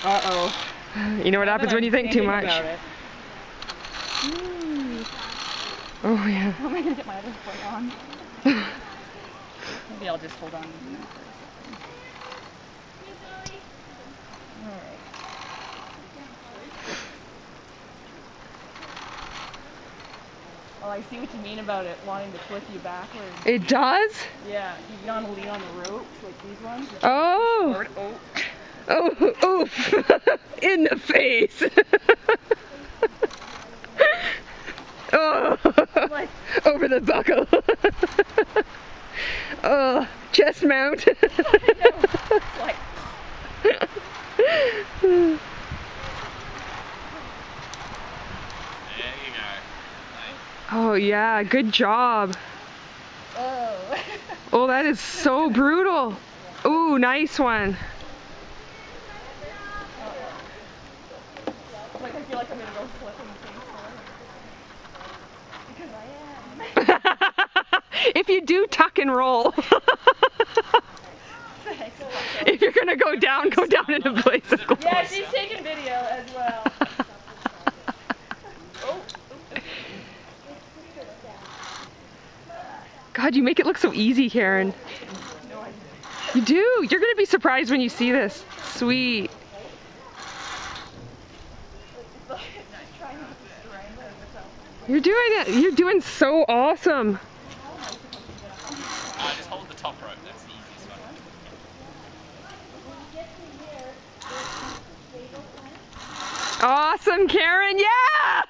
Uh-oh. You know what happens when you think too much. Oh yeah. How am I gonna get my other foot on? Maybe I'll just hold on to you for a second. Alright. Oh, I see what you mean about it wanting to flip you backwards. It does? Yeah, you want to lean on the ropes like these ones. Oh! Oh. Oh, oof! In the face! Oh! Like, Over the buckle! Oh, chest mount! I know. It's like... There you go. Nice. Oh yeah, good job. Oh. Oh, that is so brutal. Ooh, nice one. Like, I feel like I'm gonna go flipping face forward. Because I am. If you do, tuck and roll. Thanks. If you're gonna go down in a blaze of glory. Yeah, she's taking video as well. Oh. God, you make it look so easy, Karen. No, I You do. You're gonna be surprised when you see this. Sweet. You're doing it. You're doing so awesome. Just hold the top rope. That's the easiest one. Awesome, Karen. Yeah!